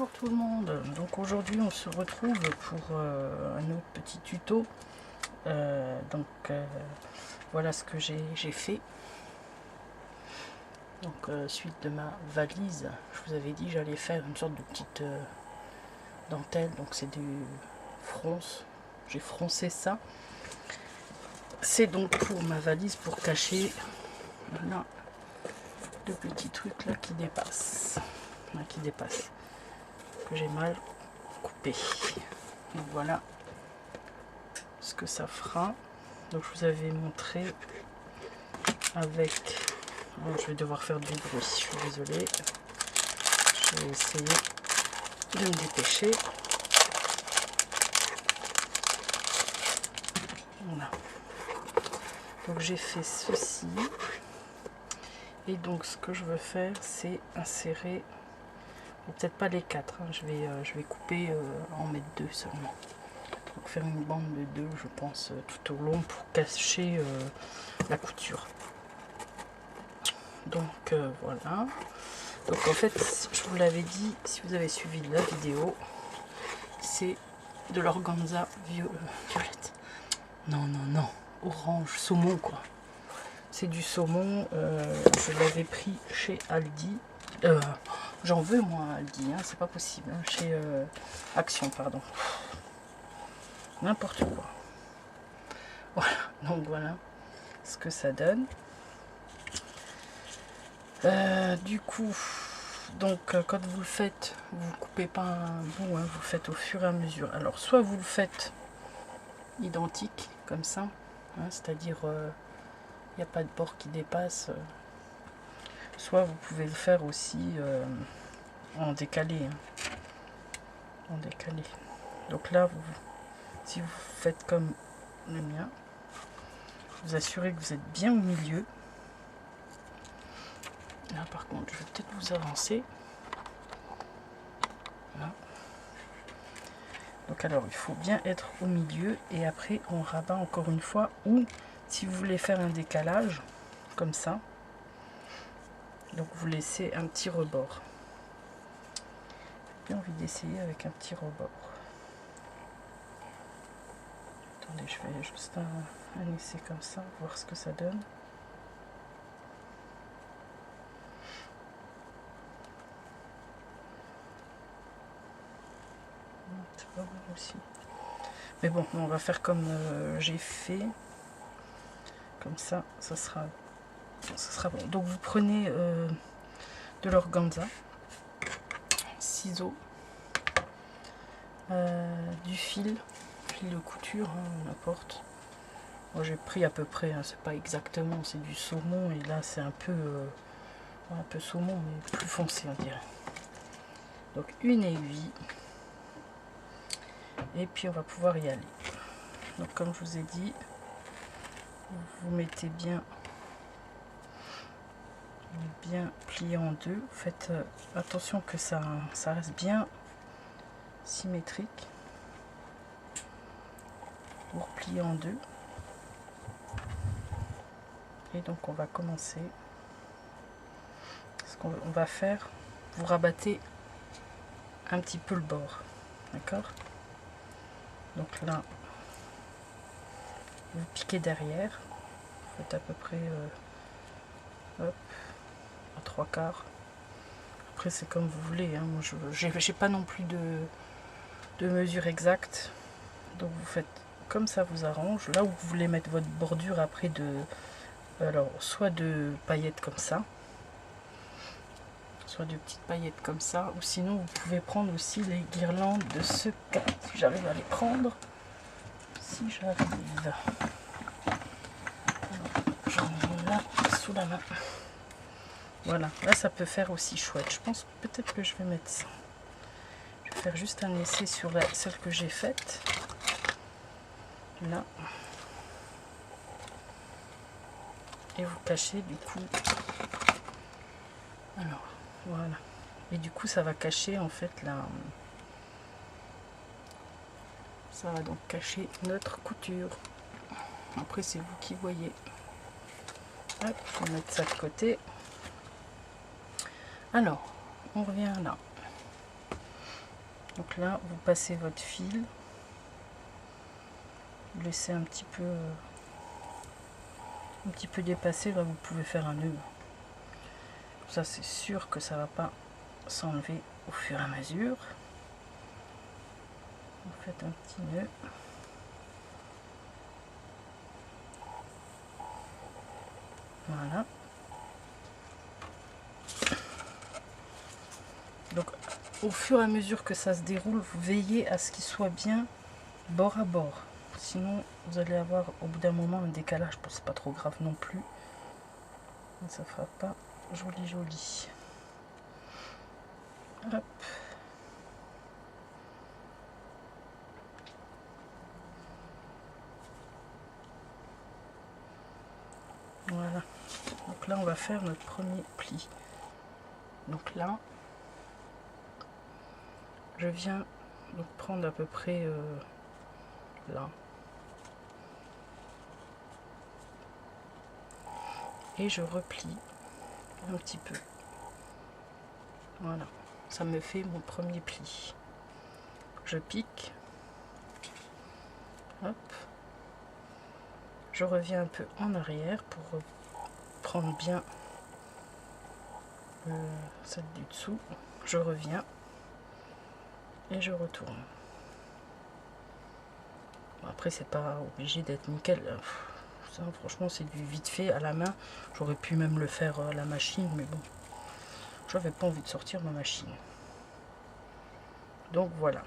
Bonjour tout le monde, donc aujourd'hui on se retrouve pour un autre petit tuto. Voilà ce que j'ai fait. Donc suite de ma valise, je vous avais dit j'allais faire une sorte de petite dentelle, donc c'est du fronce, j'ai froncé ça. C'est donc pour ma valise pour cacher là, le petit truc là qui dépasse, que j'ai mal coupé. Donc voilà ce que ça fera. Donc je vous avais montré avec, je vais devoir faire du bruit, je suis désolée, je vais essayer de me dépêcher. Voilà, donc j'ai fait ceci, et donc ce que je veux faire c'est insérer, peut-être pas les quatre, hein, je vais couper, en mettre deux seulement, donc faire une bande de deux je pense tout au long pour cacher la couture. Donc voilà, donc en fait je vous l'avais dit, si vous avez suivi la vidéo, c'est de l'organza violette, non, orange, saumon quoi. C'est du saumon, je l'avais pris chez Aldi, j'en veux moi Aldi, hein, c'est pas possible, hein, chez Action, pardon, n'importe quoi. Voilà, donc voilà ce que ça donne. Du coup, donc quand vous le faites, vous ne coupez pas un bout, hein, vous le faites au fur et à mesure. Alors soit vous le faites identique comme ça, hein, c'est-à-dire il n'y a pas de bord qui dépasse, soit vous pouvez le faire aussi en décalé, hein, en décalé. Donc là, si vous faites comme le mien, vous assurez que vous êtes bien au milieu. Là par contre, je vais peut-être vous avancer. Voilà. Donc alors, il faut bien être au milieu et après on rabat encore une fois, ou si vous voulez faire un décalage comme ça, donc vous laissez un petit rebord. J'ai bien envie d'essayer avec un petit rebord. Attendez, je fais juste un essai comme ça, voir ce que ça donne. C'est pas bon aussi. Mais bon, on va faire comme j'ai fait. Comme ça, ça sera bon. Donc vous prenez de l'organza, ciseaux, du fil de couture, hein, n'importe. Moi j'ai pris à peu près, hein, c'est pas exactement, c'est du saumon et là c'est un peu saumon mais plus foncé on dirait. Donc une aiguille et puis on va pouvoir y aller. Donc comme je vous ai dit, vous mettez bien plié en deux. Faites attention que ça reste bien symétrique pour plier en deux. Et donc on va commencer. Ce qu'on va faire, vous rabattez un petit peu le bord, d'accord? Donc là, vous piquez derrière, vous faites à peu près hop, à 3/4. Après c'est comme vous voulez, hein. Moi j'ai pas non plus de mesure exacte, donc vous faites comme ça vous arrange. Là où vous voulez mettre votre bordure après alors soit de paillettes comme ça, soit de petites paillettes comme ça, ou sinon vous pouvez prendre aussi les guirlandes de ce cas, si j'arrive à les prendre, si j'arrive, j'en ai là sous la main. Voilà, là ça peut faire aussi chouette. Je pense peut-être que je vais mettre ça. Je vais faire juste un essai sur celle que j'ai faite. Là. Et vous cachez du coup. Alors, voilà. Et du coup ça va cacher en fait la... Ça va donc cacher notre couture. Après c'est vous qui voyez. Hop, je vais mettre ça de côté. Alors, on revient là. Donc là, vous passez votre fil, vous laissez un petit peu dépasser, là vous pouvez faire un nœud. Ça c'est sûr que ça va pas s'enlever au fur et à mesure. Vous faites un petit nœud. Voilà. Donc au fur et à mesure que ça se déroule, vous veillez à ce qu'il soit bien bord à bord. Sinon vous allez avoir au bout d'un moment un décalage. Bon, c'est pas trop grave non plus. Mais ça fera pas joli joli. Hop. Voilà. Donc là on va faire notre premier pli. Donc là je viens donc prendre à peu près là. Et je replie un petit peu. Voilà. Ça me fait mon premier pli. Je pique. Hop. Je reviens un peu en arrière pour prendre bien celle du dessous. Je reviens et je retourne. Bon, après c'est pas obligé d'être nickel. Ça, franchement c'est du vite fait à la main. J'aurais pu même le faire à la machine, mais bon, j'avais pas envie de sortir ma machine. Donc voilà.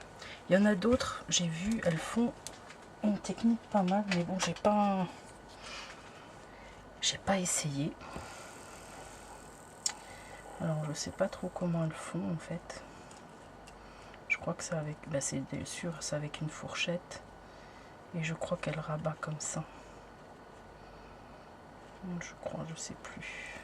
Il y en a d'autres, j'ai vu, elles font une technique pas mal, mais bon, j'ai pas essayé. Alors je sais pas trop comment elles font en fait. Je crois que c'est avec, bah c'est sûr, c'est avec une fourchette, et je crois qu'elle rabat comme ça. Je crois, je sais plus.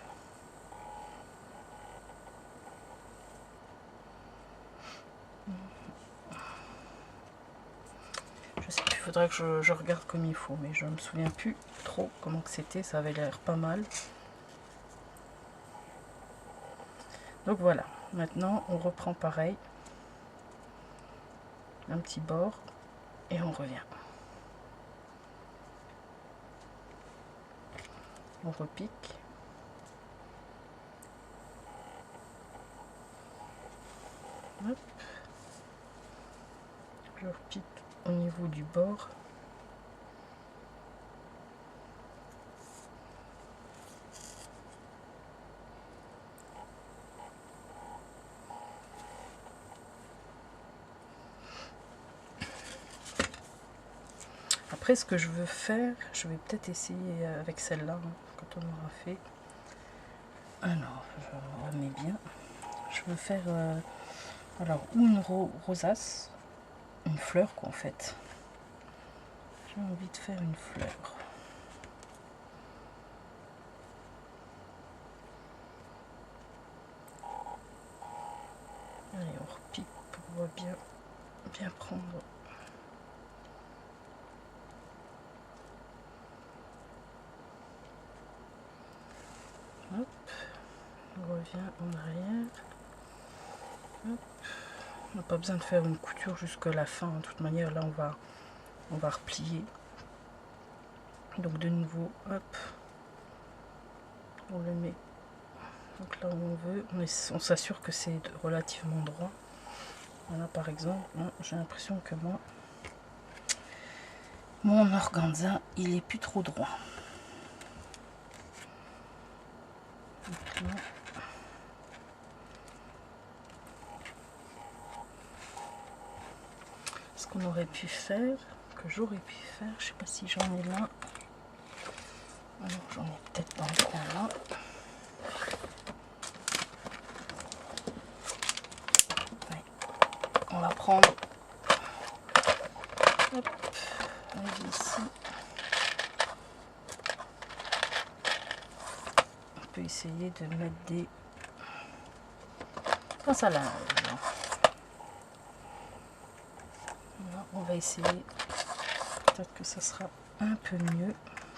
Je sais plus, il faudrait que je regarde comme il faut, mais je me souviens plus trop comment que c'était. Ça avait l'air pas mal. Donc voilà, maintenant on reprend pareil, un petit bord, et on revient. On repique. Hop. Je repique au niveau du bord. Après, ce que je veux faire, je vais peut-être essayer avec celle-là, hein, quand on aura fait. Alors, je remets bien. Je veux faire alors une rosace, une fleur quoi en fait. J'ai envie de faire une fleur. Allez, on repique pour bien prendre. Hop, on revient en arrière. Hop. On n'a pas besoin de faire une couture jusqu'à la fin. De toute manière, là, on va replier. Donc de nouveau, hop, on le met. Donc là où on veut, on s'assure que c'est relativement droit. Voilà, par exemple, j'ai l'impression que mon organza, il est plus trop droit. Donc là, ce qu'on aurait pu faire, que j'aurais pu faire, je sais pas si j'en ai là. Alors j'en ai peut-être dans le coin là. Ouais. On va prendre, hop, ici. On peut essayer de mettre des pinces à linge. Voilà, on va essayer. Peut-être que ça sera un peu mieux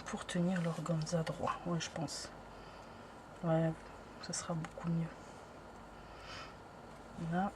pour tenir l'organza droit. Ouais, je pense. Ouais, ça sera beaucoup mieux. Là.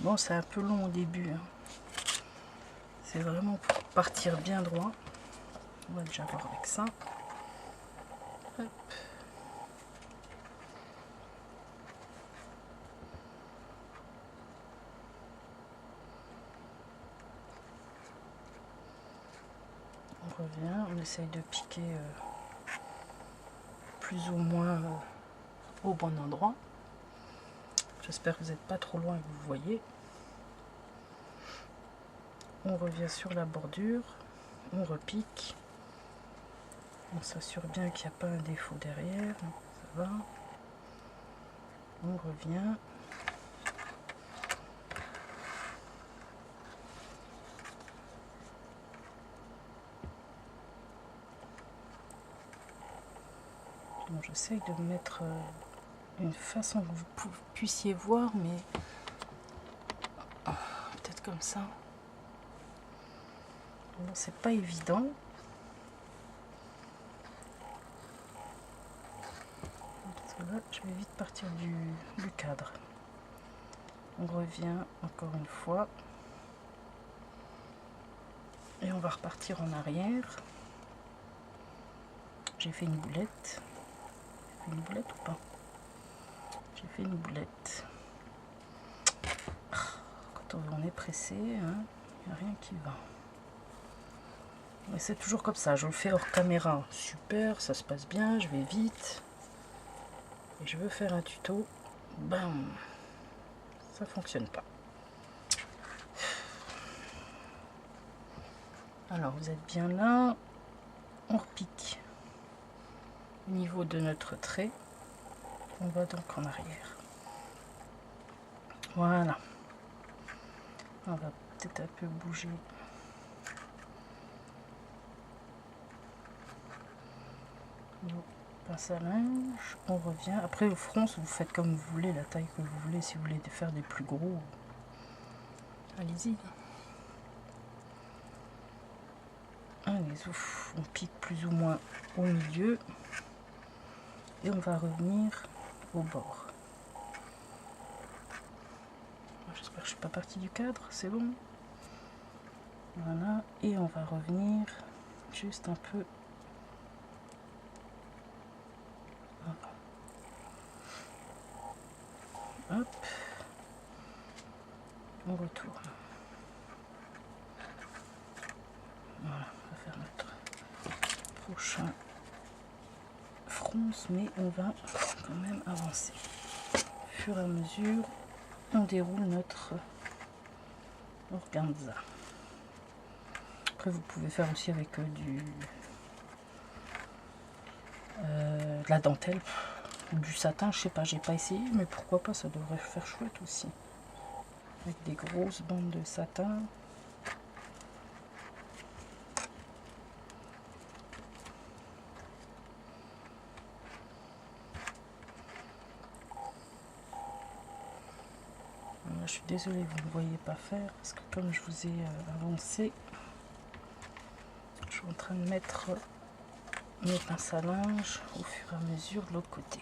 Bon, c'est un peu long au début, hein. C'est vraiment pour partir bien droit. On va déjà voir avec ça. Hop. On revient, on essaye de piquer plus ou moins au bon endroit. J'espère que vous n'êtes pas trop loin et que vous voyez. On revient sur la bordure, on repique. On s'assure bien qu'il n'y a pas un défaut derrière. Ça va. On revient. Bon, j'essaye de mettre une façon que vous puissiez voir, mais peut-être comme ça. Bon, c'est pas évident. Parce que là, je vais vite partir du cadre. On revient encore une fois. Et on va repartir en arrière. J'ai fait une boulette. J'ai fait une boulette ou pas? J'ai fait une boulette. Quand on est pressé, hein, il n'y a rien qui va. Mais c'est toujours comme ça, je le fais hors caméra. Super, ça se passe bien, je vais vite. Et je veux faire un tuto. Bam! Ça fonctionne pas. Alors, vous êtes bien là. On repique au niveau de notre trait. On va donc en arrière. Voilà. On va peut-être un peu bouger. Nos pince à linge. On revient. Après, le fronce, vous faites comme vous voulez, la taille que vous voulez. Si vous voulez faire des plus gros, allez-y. Allez, ouf, on pique plus ou moins au milieu. Et on va revenir au bord. J'espère que je ne suis pas partie du cadre, c'est bon. Voilà, et on va revenir juste un peu. Hop. On retourne. Voilà, on va faire notre prochain fronce, mais on va quand même avancer. Au fur et à mesure, on déroule notre organza. Après, vous pouvez faire aussi avec de la dentelle ou du satin, je sais pas, j'ai pas essayé, mais pourquoi pas, ça devrait faire chouette aussi. Avec des grosses bandes de satin. Là, je suis désolée, vous ne voyez pas faire, parce que comme je vous ai avancé, je suis en train de mettre mes pinces à linge au fur et à mesure de l'autre côté.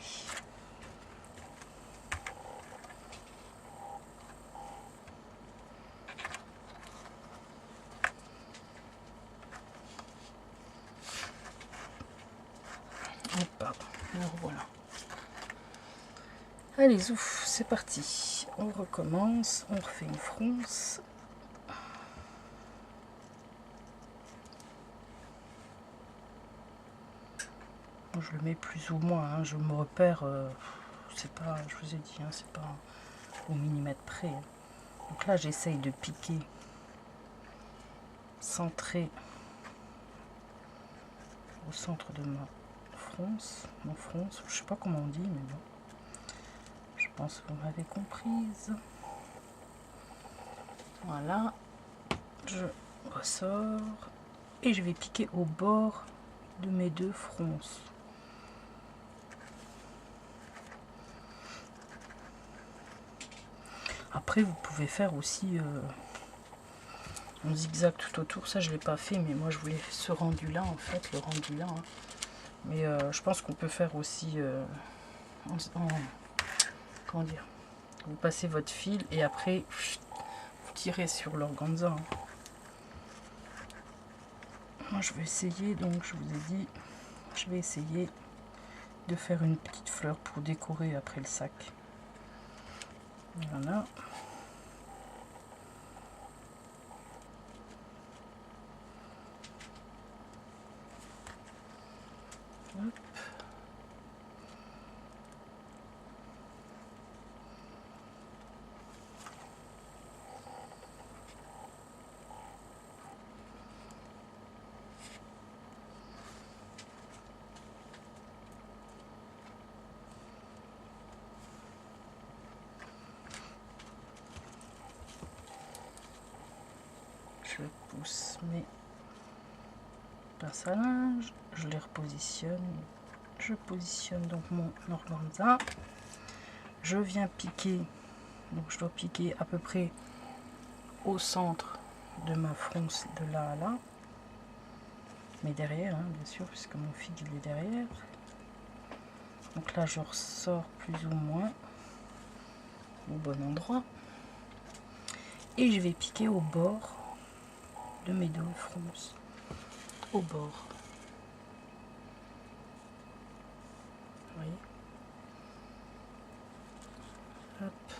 Hop, alors voilà. Allez, ouf, c'est parti. On recommence, on refait une fronce. Je le mets plus ou moins, hein, je me repère, c'est pas, je vous ai dit, hein, c'est pas au millimètre près. Hein. Donc là, j'essaye de piquer, centré au centre de ma fronce, je sais pas comment on dit, mais bon, je pense que vous m'avez comprise. Voilà, je ressors et je vais piquer au bord de mes deux fronces. Après, vous pouvez faire aussi un zigzag tout autour. Ça, je l'ai pas fait, mais moi, je voulais ce rendu-là, en fait, le rendu-là. Hein. Mais je pense qu'on peut faire aussi comment dire, vous passez votre fil et après, tirer sur l'organza. Moi je vais essayer, donc je vous ai dit, je vais essayer de faire une petite fleur pour décorer après le sac. Voilà. Hop. Je pousse mes pinces à linge, je les repositionne, je positionne donc mon organza, je viens piquer, donc je dois piquer à peu près au centre de ma fronce de là à là, mais derrière hein, bien sûr, puisque mon fil il est derrière. Donc là je ressors plus ou moins au bon endroit et je vais piquer au bord de mes deux fronces, au bord. Vous voyez, hop,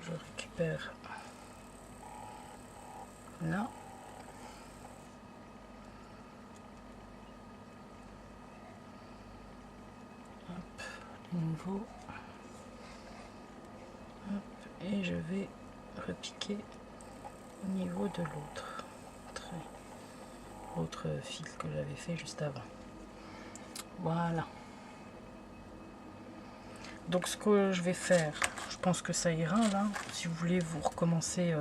je récupère là. Hop, de nouveau. Hop, et je vais repiquer au niveau de l'autre fil que j'avais fait juste avant. Voilà. Donc ce que je vais faire, je pense que ça ira là. Si vous voulez, vous recommencez,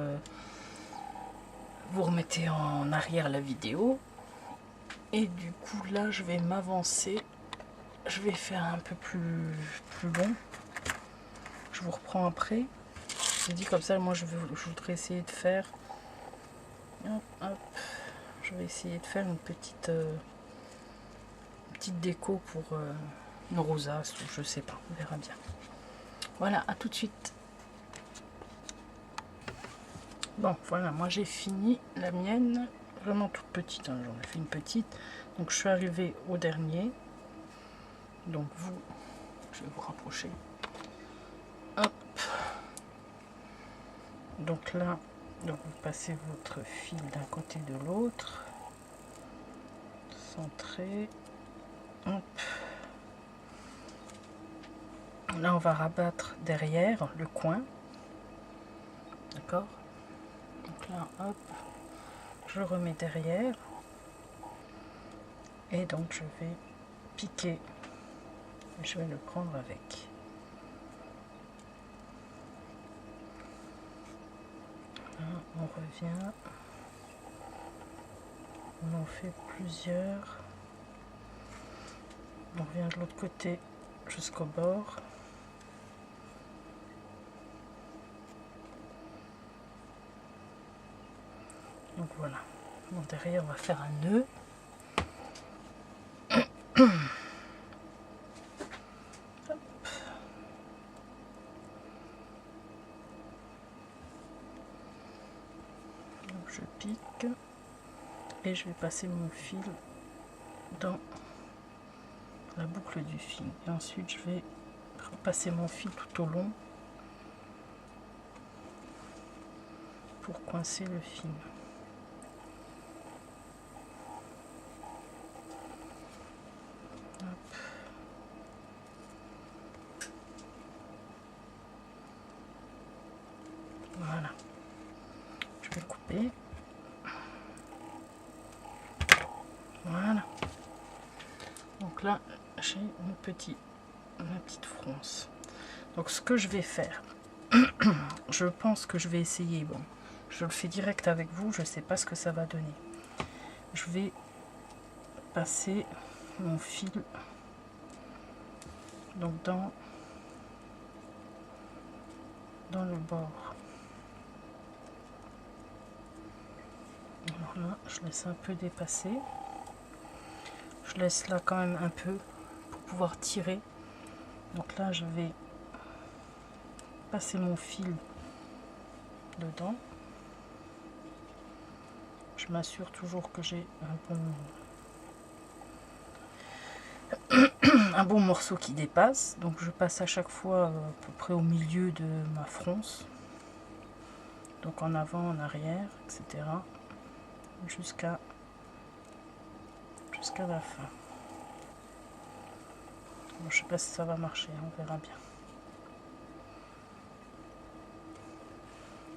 vous remettez en arrière la vidéo. Et du coup là, je vais m'avancer. Je vais faire un peu plus long. Je vous reprends après. Je dis comme ça, moi je voudrais essayer de faire. Hop, hop. Je vais essayer de faire une petite déco pour une rosace ou je sais pas, on verra bien. Voilà, à tout de suite. Bon, voilà, moi j'ai fini la mienne, vraiment toute petite, hein, j'en ai fait une petite. Donc je suis arrivée au dernier. Donc vous, je vais vous rapprocher. Hop. Donc là, donc vous passez votre fil d'un côté de l'autre. Centré. Hop. Là on va rabattre derrière le coin. D'accord? Donc là, hop, je remets derrière. Et donc je vais piquer. Je vais le prendre avec. Là, on revient. On en fait plusieurs. On revient de l'autre côté jusqu'au bord. Donc voilà. Donc derrière, on va faire un nœud. Donc je pique et je vais passer mon fil dans la boucle du fil. Et ensuite, je vais repasser mon fil tout au long pour coincer le fil. Hop. Voilà. Je vais couper. Voilà. Donc là, j'ai ma petite fronce. Donc ce que je vais faire, je pense que je vais essayer, bon, je le fais direct avec vous, je sais pas ce que ça va donner. Je vais passer mon fil donc dans le bord. Alors là, je laisse un peu dépasser. Je laisse là quand même un peu pour pouvoir tirer. Donc là, je vais passer mon fil dedans. Je m'assure toujours que j'ai un bon morceau qui dépasse. Donc je passe à chaque fois à peu près au milieu de ma fronce. Donc en avant, en arrière, etc. Jusqu'à la fin. Bon, je sais pas si ça va marcher, on verra bien.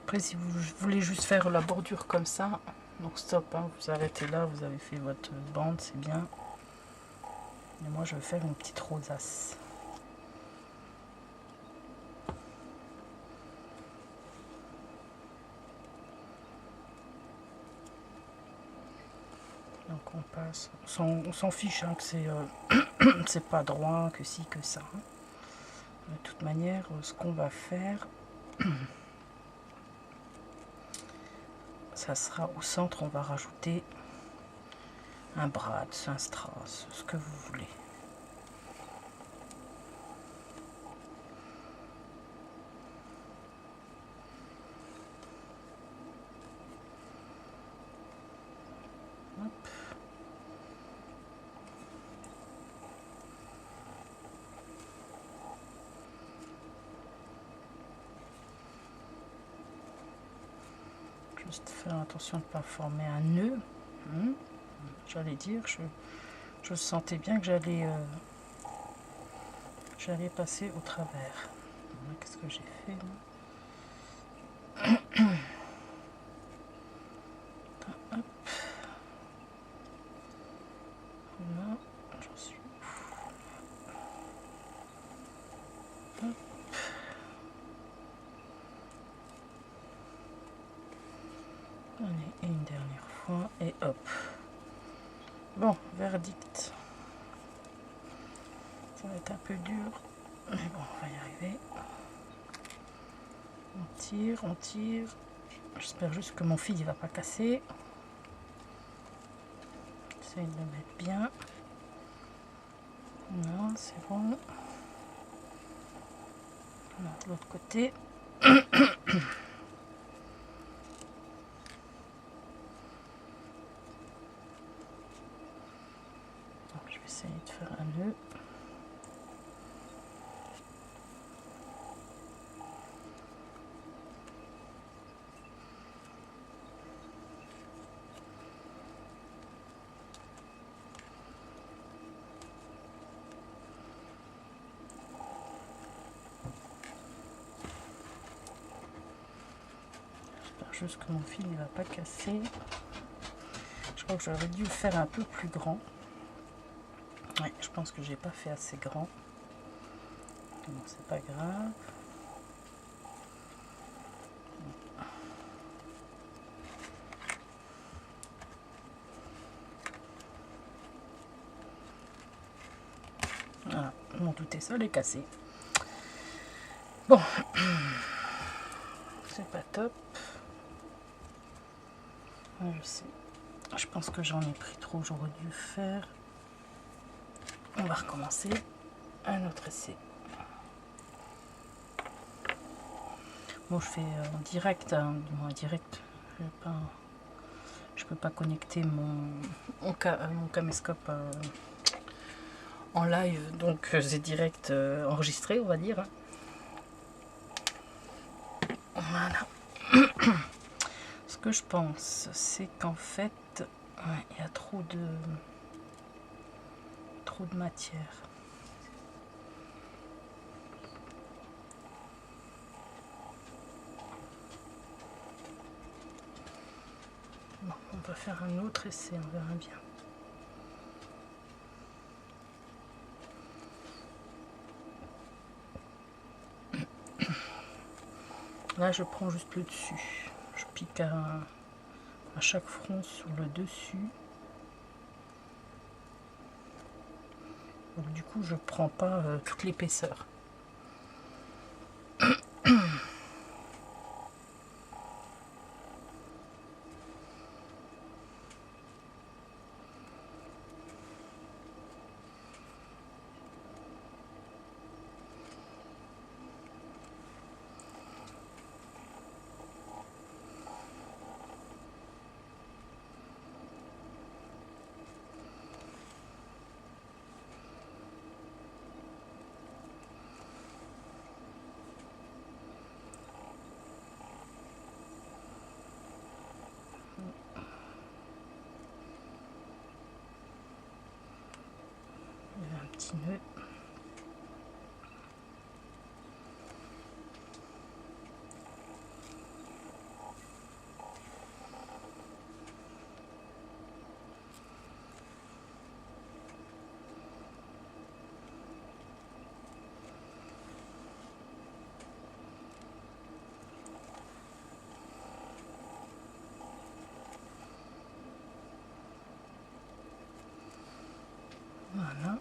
Après, si vous voulez juste faire la bordure comme ça, donc stop, hein, vous arrêtez là, vous avez fait votre bande, c'est bien. Et moi, je vais faire une petite rosace. Donc on passe, on s'en fiche hein, que c'est pas droit, que si, que ça. Hein. De toute manière, ce qu'on va faire, ça sera au centre, on va rajouter un brad, un strass, ce que vous voulez. Hop. Juste faire attention de ne pas former un nœud. J'allais dire, je sentais bien que j'allais passer au travers. Qu'est-ce que j'ai fait là? Hop. Là, j'en suis. Hop. Allez, et une dernière fois, et hop. Bon, verdict. Ça va être un peu dur, mais bon, on va y arriver. On tire, on tire. J'espère juste que mon fil il va pas casser. J'essaye de le mettre bien. Non, c'est bon. Alors, de l'autre côté. Donc, je vais essayer de faire un nœud. Juste que mon fil ne va pas casser. Je crois que j'aurais dû le faire un peu plus grand. Ouais, je pense que j'ai pas fait assez grand. Bon, c'est pas grave. Voilà, mon douté ça l'est cassé. Bon, c'est pas top. Ouais, je sais. Je pense que j'en ai pris trop, j'aurais dû faire. On va recommencer un autre essai. Bon, je fais en direct, hein, du moins direct. Je peux pas connecter mon caméscope en live, donc c'est direct enregistré, on va dire. Hein. Voilà. Ce que je pense, c'est qu'en fait, il y a trop de matière. Bon, on va faire un autre essai, on verra bien. Là, je prends juste le dessus. Je pique à chaque front sur le dessus. Donc, du coup, je prends pas toute l'épaisseur. petit nœud. Voilà.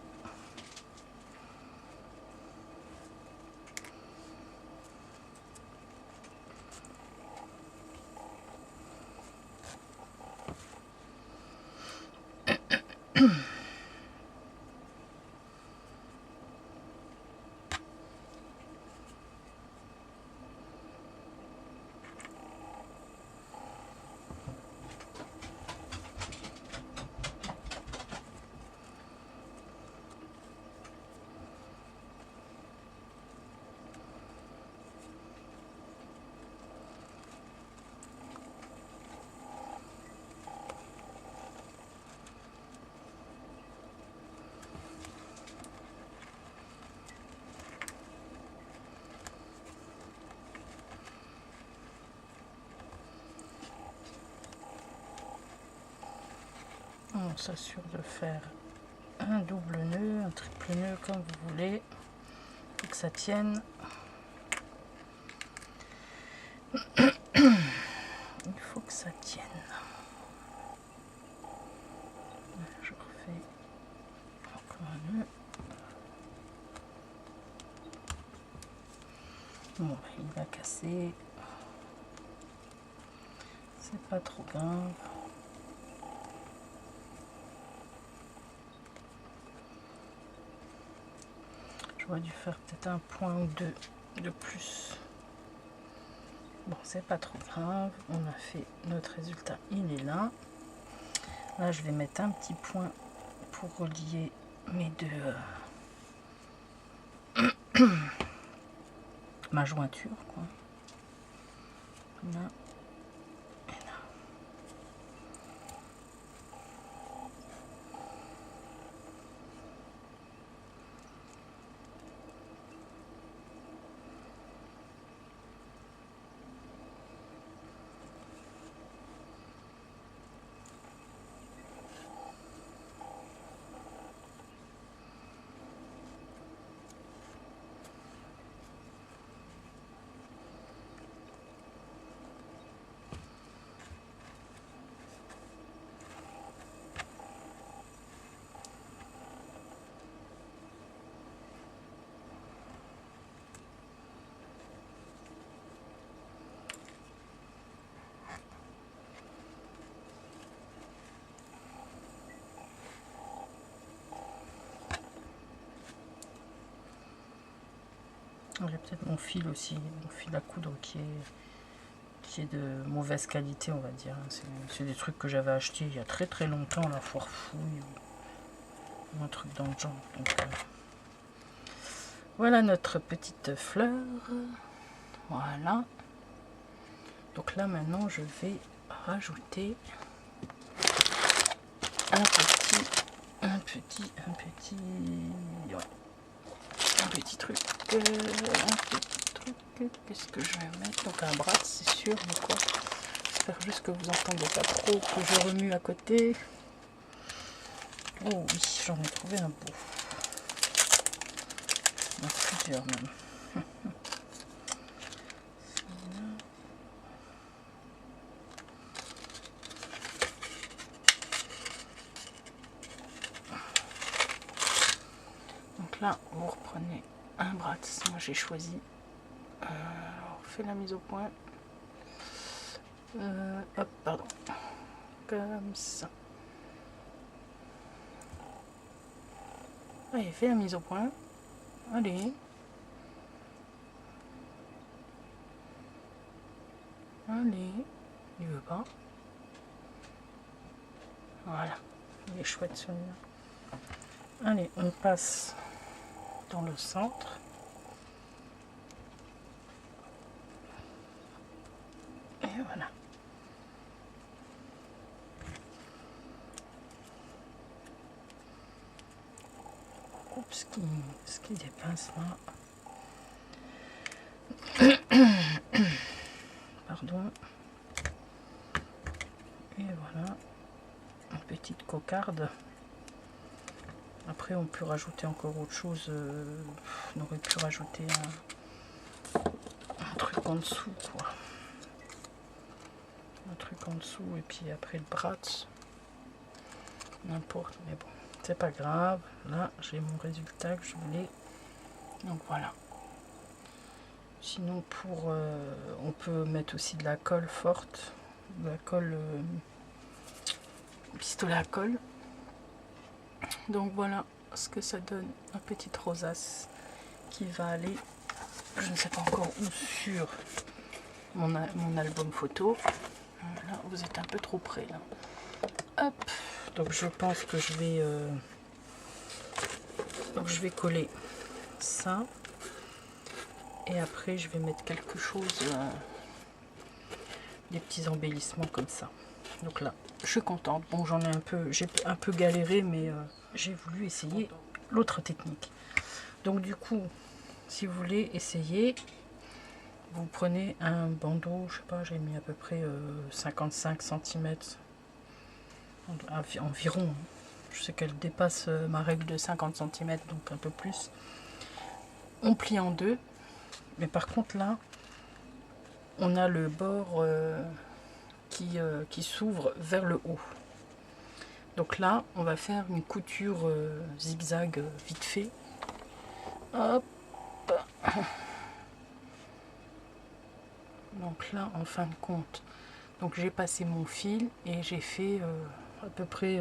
On s'assure de faire un double nœud, un triple nœud comme vous voulez, pour que ça tienne. Il faut que ça tienne. Je refais encore un nœud. Bon, il va casser. C'est pas trop grave. J'aurais dû faire peut-être un point ou deux de plus. Bon, c'est pas trop grave. On a fait notre résultat, il est là. Là, je vais mettre un petit point pour relier mes deux ma jointure, quoi. Là et là. J'ai peut-être mon fil aussi, mon fil à coudre qui est de mauvaise qualité, on va dire. C'est des trucs que j'avais achetés il y a très très longtemps, la foire fouille ou un truc dans le genre. Donc, voilà notre petite fleur. Voilà. Donc là maintenant je vais rajouter un petit truc, qu'est-ce que je vais mettre? Donc un bras, c'est sûr, mais quoi? J'espère juste que vous entendez pas trop, que je remue à côté. Oh oui, j'en ai trouvé un beau. Il y en a plusieurs même. Donc là, vous reprenez un bras, moi j'ai choisi. On fait la mise au point. Hop, pardon. Comme ça. Allez, fais la mise au point. Allez. Allez. Il veut pas. Voilà. Il est chouette celui-là. Allez, on passe dans le centre. Et voilà. ce qui dépasse là. Pardon. Et voilà, une petite cocarde. Après on peut rajouter encore autre chose. On aurait pu rajouter un truc en dessous quoi. Un truc en dessous et puis après le bras. N'importe, mais bon, c'est pas grave. Là j'ai mon résultat que je voulais. Donc voilà. Sinon pour on peut mettre aussi de la colle forte, de la colle pistolet à colle. Donc voilà ce que ça donne, une petite rosace qui va aller, je ne sais pas encore où, sur mon album photo. Là vous êtes un peu trop près là. Hop, donc je pense que je vais coller ça. Et après, je vais mettre quelque chose, des petits embellissements comme ça. Donc là, je suis contente. Bon, j'ai un peu galéré, mais j'ai voulu essayer l'autre technique. Donc du coup, si vous voulez essayer, vous prenez un bandeau, je sais pas, j'ai mis à peu près 55 cm environ. Je sais qu'elle dépasse ma règle de 50 cm, donc un peu plus. On plie en deux. Mais par contre là, on a le bord qui s'ouvre vers le haut. Donc là, on va faire une couture zigzag vite fait. Hop. Donc là, en fin de compte, donc j'ai passé mon fil et j'ai fait à peu près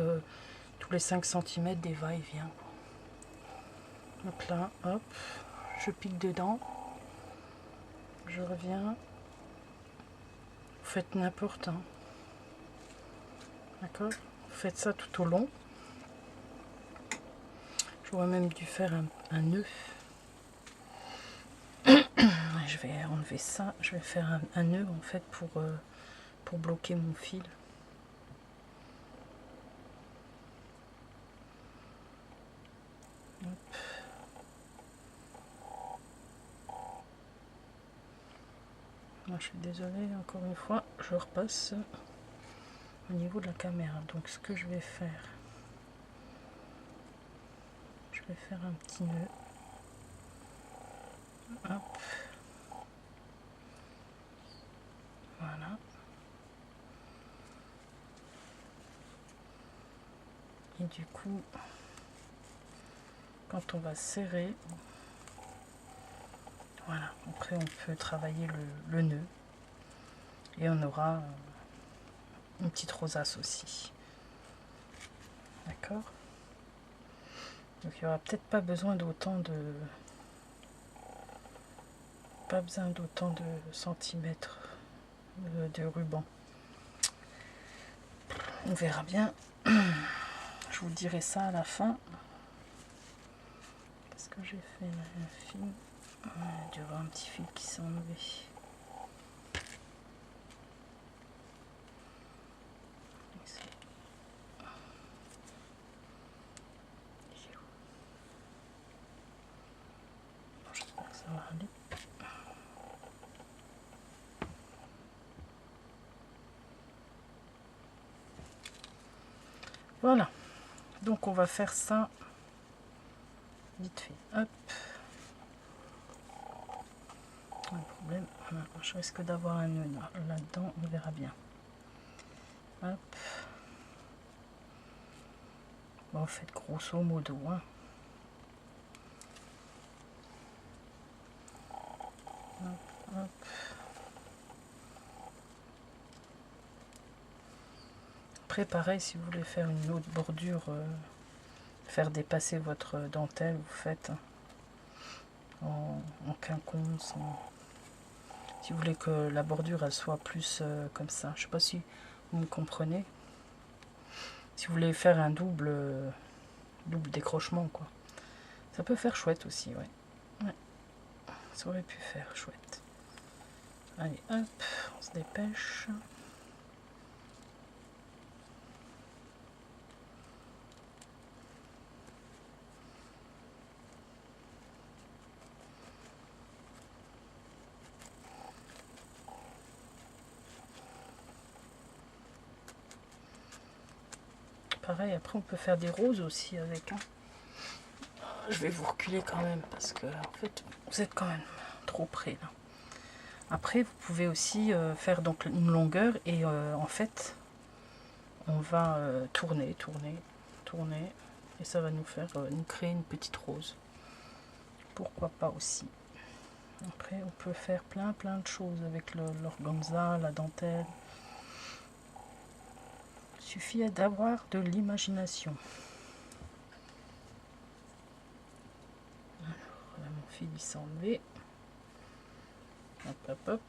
tous les 5 cm des va-et-vient. Donc là, hop, je pique dedans. Je reviens. Vous faites n'importe, hein. D'accord? Vous faites ça tout au long. J'aurais même dû faire un nœud. Je vais enlever ça. Je vais faire un nœud en fait pour bloquer mon fil. Hop. Moi, je suis désolée, encore une fois, je repasse au niveau de la caméra. Donc ce que je vais faire, je vais faire un petit nœud. Hop. Voilà. Et du coup, quand on va serrer, voilà, après on peut travailler le nœud. Et on aura une petite rosace aussi. D'accord? Donc il n'y aura peut-être pas besoin d'autant de... Pas besoin d'autant de centimètres de ruban. On verra bien. Je vous dirai ça à la fin. Qu'est-ce que j'ai fait là? Un fil. Il y a dû y avoir un petit fil qui s'est enlevé. J'espère que ça va aller. Voilà. Donc on va faire ça vite fait. Hop. Pas de problème. Voilà. Je risque d'avoir un nœud là-dedans. On verra bien. Hop. Bon, en fait, grosso modo. Hein. Hop, hop. Après, pareil, si vous voulez faire une autre bordure, faire dépasser votre dentelle, vous faites en quinconce. Si vous voulez que la bordure elle soit plus comme ça. Je sais pas si vous me comprenez. Si vous voulez faire un double décrochement, quoi. Ça peut faire chouette aussi, ouais. Ouais. Ça aurait pu faire chouette. Allez, hop, on se dépêche. Pareil, après on peut faire des roses aussi avec. Hein. Je vais vous reculer quand même parce que en fait vous êtes quand même trop près là. Après vous pouvez aussi faire donc une longueur et en fait on va tourner et ça va nous faire nous créer une petite rose. Pourquoi pas aussi. Après on peut faire plein de choses avec l'organza, la dentelle. Il suffit d'avoir de l'imagination. Voilà, mon fil il s'est enlevé. Hop hop hop.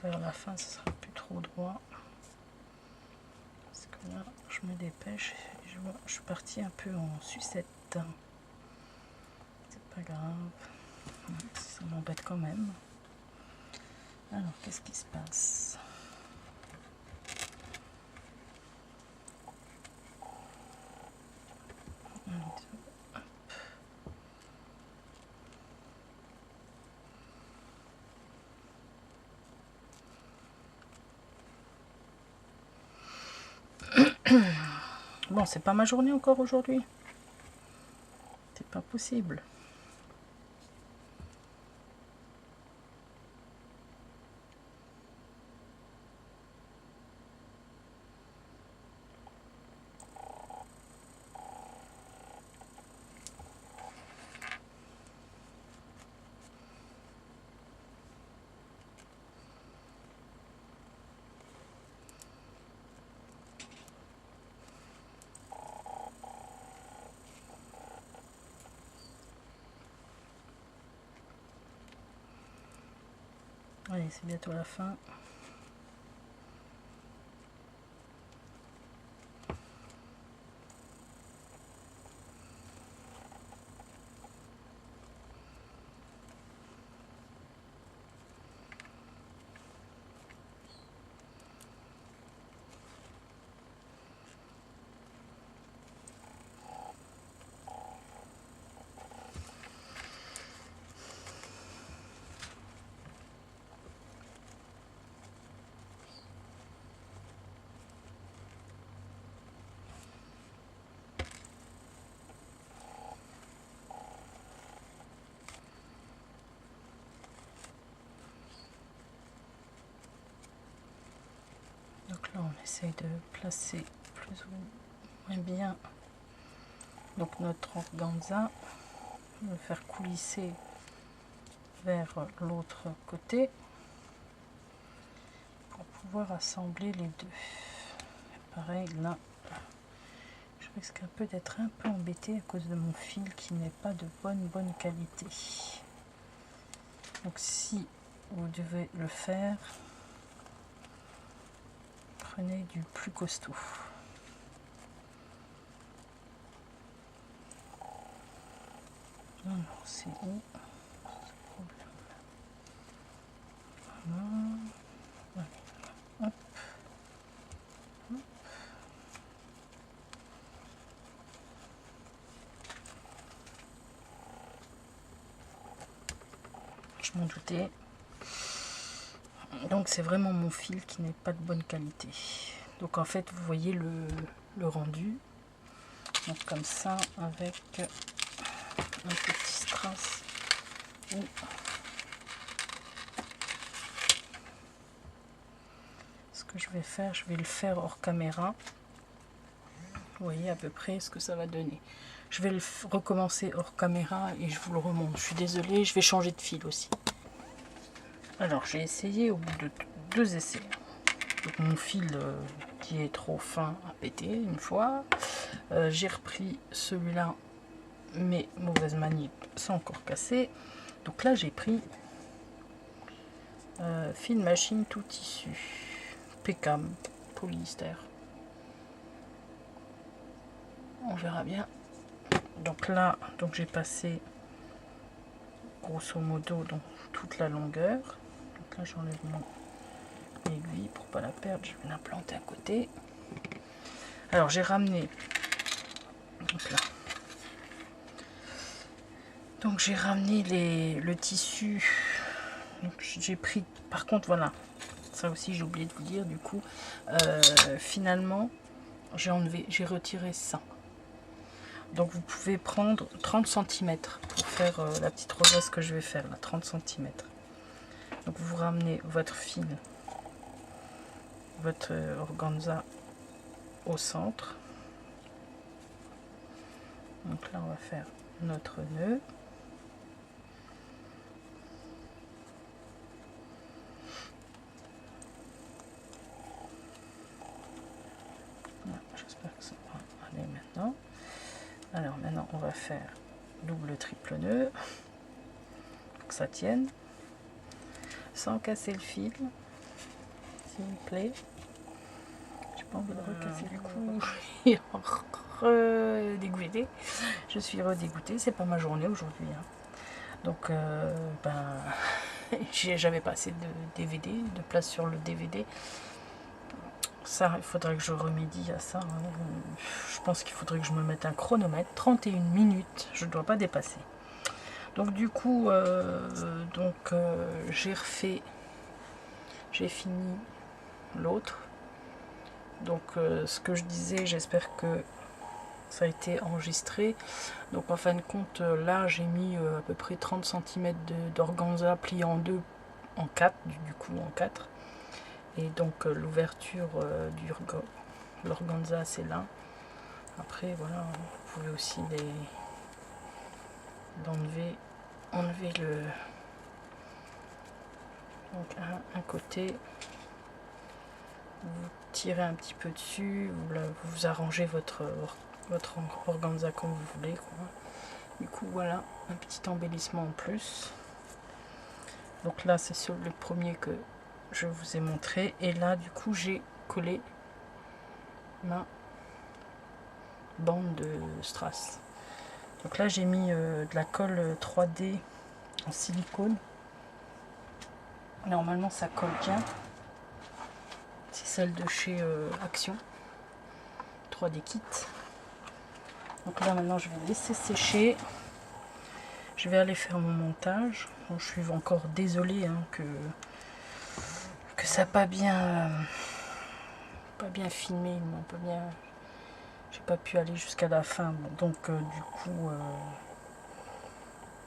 Vers la fin, ce sera plus trop droit. Parce que là, je me dépêche. Je suis partie un peu en sucette. C'est pas grave. Ça m'embête quand même. Alors, qu'est-ce qui se passe? Bon, c'est pas ma journée encore aujourd'hui. C'est pas possible. Allez, c'est bientôt la fin. Donc là, on essaye de placer plus ou moins bien donc notre organza, le faire coulisser vers l'autre côté pour pouvoir assembler les deux. Et pareil, là, je risque un peu d'être un peu embêtée à cause de mon fil qui n'est pas de bonne qualité. Donc si vous devez le faire, prenez du plus costaud. Alors c'est où ce problème? Voilà. Hop. Hop. Je m'en doutais. Donc c'est vraiment mon fil qui n'est pas de bonne qualité. Donc en fait vous voyez le rendu. Donc comme ça avec un petit strass. Ce que je vais faire, je vais le faire hors caméra. Vous voyez à peu près ce que ça va donner. Je vais le recommencer hors caméra et je vous le remonte. Je suis désolée, je vais changer de fil aussi. Alors j'ai essayé au bout de 2 essais. Donc, mon fil qui est trop fin a pété une fois. J'ai repris celui-là mes mauvaises manies sont encore cassées. Donc là j'ai pris fil machine tout tissu Peckham polyester. On verra bien. Donc là, donc j'ai passé grosso modo donc toute la longueur. Donc là j'enlève mon aiguille pour pas la perdre, je vais l'implanter à côté. Alors j'ai ramené donc là. Donc j'ai ramené le tissu. J'ai pris, par contre voilà, ça aussi j'ai oublié de vous dire, du coup finalement j'ai retiré ça. Donc vous pouvez prendre 30 cm pour faire la petite rosace que je vais faire là, 30 cm. Donc vous ramenez votre fil, votre organza au centre. Donc là on va faire notre nœud. J'espère que ça va aller maintenant. Alors maintenant on va faire double triple nœud pour que ça tienne sans casser le fil, s'il vous plaît. J'ai pas envie de recasser du coup. Redégoûtée. Je suis redégoûtée, c'est pas ma journée aujourd'hui, hein. Donc j'avais pas assez de DVD, de place sur le DVD. Ça, il faudrait que je remédie à ça, hein. Je pense qu'il faudrait que je me mette un chronomètre. 31 minutes, je ne dois pas dépasser. Donc du coup, j'ai fini l'autre. Donc ce que je disais, j'espère que ça a été enregistré. Donc en fin de compte, là j'ai mis à peu près 30 cm d'organza plié en deux, en 4, du coup en 4. Et donc l'ouverture de l'organza c'est là. Après voilà, vous pouvez aussi enlever le donc un côté, vous tirez un petit peu dessus, vous arrangez votre organza comme vous voulez, quoi. Du coup voilà un petit embellissement en plus. Donc là c'est sur le premier que je vous ai montré, et là du coup j'ai collé ma bande de strass. Donc là j'ai mis de la colle 3D en silicone. Normalement ça colle bien, c'est celle de chez Action 3D Kit. Donc là maintenant je vais laisser sécher, je vais aller faire mon montage. Bon, je suis encore désolée, hein, que ça n'a pas bien filmé, j'ai pas pu aller jusqu'à la fin. Bon, donc du coup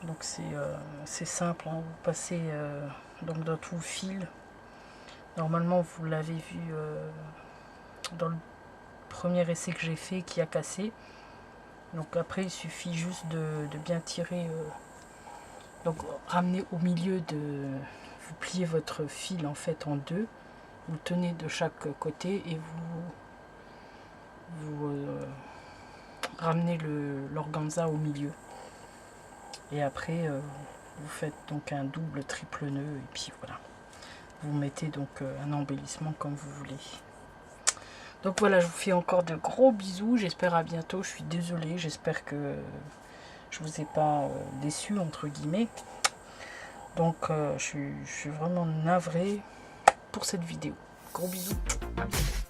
donc c'est simple, hein. Vous passez donc dans tout le fil. Normalement vous l'avez vu dans le premier essai que j'ai fait qui a cassé. Donc après il suffit juste de bien tirer, donc ramener au milieu, vous pliez votre fil en fait en deux, vous tenez de chaque côté et vous ramenez l'organza au milieu. Et après vous faites donc un double triple nœud et puis voilà, vous mettez donc un embellissement comme vous voulez. Donc voilà, je vous fais encore de gros bisous, j'espère à bientôt. Je suis désolée, j'espère que je vous ai pas déçu entre guillemets. Donc je suis vraiment navrée pour cette vidéo. Gros bisous, à bientôt.